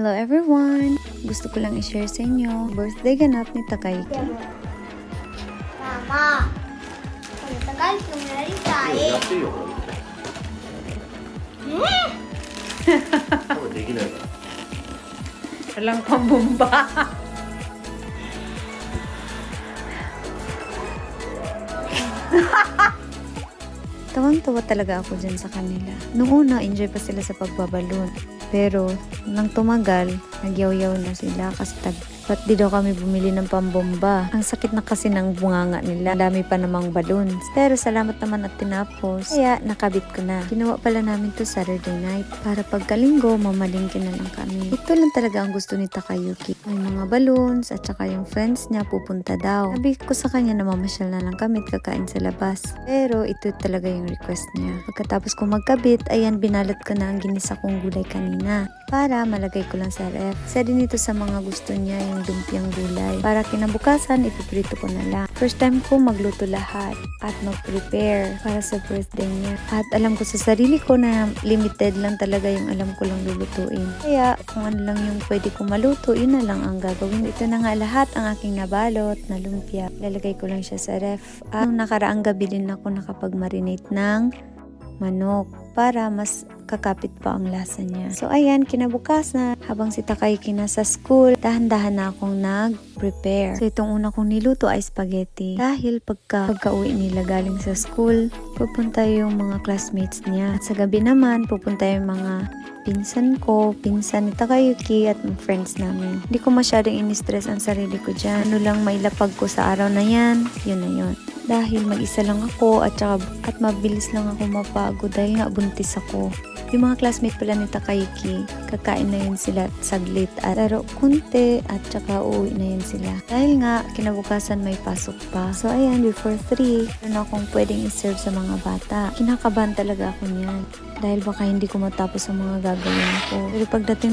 Hello everyone! Gusto ko lang i-share sa inyo birthday ganap ni Takayuki. Mama, matagal kong nalitae. Walang pambumba. Tawang-tawa talaga ako dyan sa kanila. Noong una, enjoy pa sila sa pagbabalon. Pero, nang tumagal, nagyaw-yaw na sila kasi ba't di daw kami bumili ng pambomba? Ang sakit na kasi ng bunganga nila. Dami pa namang balloons. Pero salamat naman at tinapos. Kaya nakabit ko na. Ginawa pala namin to Saturday night. Para pagkalinggo, mamalingki na lang kami. Ito lang talaga ang gusto ni Takayuki. May mga balloons at saka yung friends niya pupunta daw. Sabi ko sa kanya na mamasyal na lang kami at kakain sa labas. Pero ito talaga yung request niya. Pagkatapos ko magkabit, ayan binalot ko na ang ginisa kong gulay kanina. Para malagay ko lang sa ref. Isa din ito sa mga gusto niya yung lumpiang gulay. Para kinabukasan, ipiprito ko na lang. First time ko magluto lahat at mag-prepare para sa birthday niya. At alam ko sa sarili ko na limited lang talaga yung alam ko lang lulutuin. Kaya kung ano lang yung pwede ko maluto, yun na lang ang gagawin. Ito na nga lahat ang aking nabalot na lumpia. Lalagay ko lang siya sa ref. At nung nakaraang gabi din ako nakapag-marinate ng manok para mas kakapit pa ang lasa niya. So ayan, kinabukasan, habang si Takayuki nasa school, dahan-dahan na akong nag-prepare. So itong una kong niluto ay spaghetti. Dahil pagka-uwi nila galing sa school, pupunta yung mga classmates niya. At sa gabi naman, pupunta yung mga pinsan ni Takayuki at mga friends namin. Hindi ko masyadong in-stress ang sarili ko dyan. Ano lang mailapag ko sa araw na yan, yun na yun. Dahil mag-isa lang ako at mabilis lang ako mapagod dahil nga buntis ako. Yung mga classmate pala ni Takayuki, kakain na yun sila saglit at pero kunti at saka uuwi na yun sila. Dahil nga, kinabukasan may pasok pa. So ayan, before 3, meron akong pwedeng iserve sa mga bata. Kinakabahan talaga ako niyan. Dahil baka hindi ko matapos ang mga gagawin ko. Pero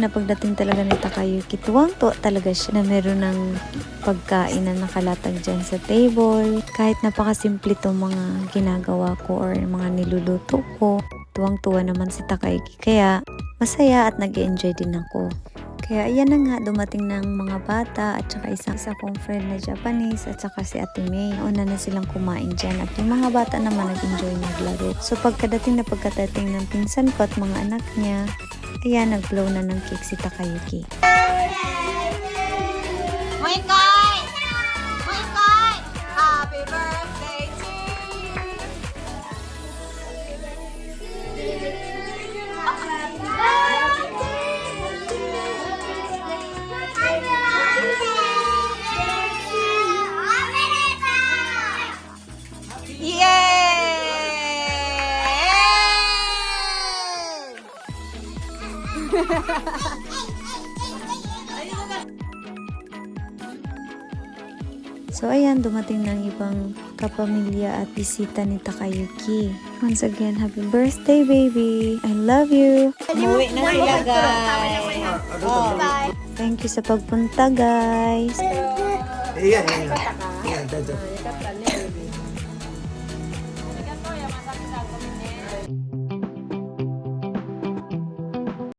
pagdating talaga ni Takayuki, tuwang-tuwa talaga siya na meron ng pagkain na nakalatag dyan sa table. Kahit napakasimple itong mga ginagawa ko or mga niluluto ko, tuwang-tuwa naman si Takayuki. Kaya masaya at nag-enjoy din ako. Kaya ayan na nga, dumating ng mga bata at saka isa kong friend na Japanese at saka si Ate May. Una na silang kumain dyan at yung mga bata naman nag-enjoy naglaro. So pagkadating ng pinsan ko at mga anak niya, ayan, nag-blow na ng cake si Takayuki. Happy birthday to you! So ayan, dumating ng ibang kapamilya at bisita ni Takayuki. Once again, happy birthday baby! I love you! Umuwi na sila, guys. Bye. Thank you sa pagpunta guys! Iya.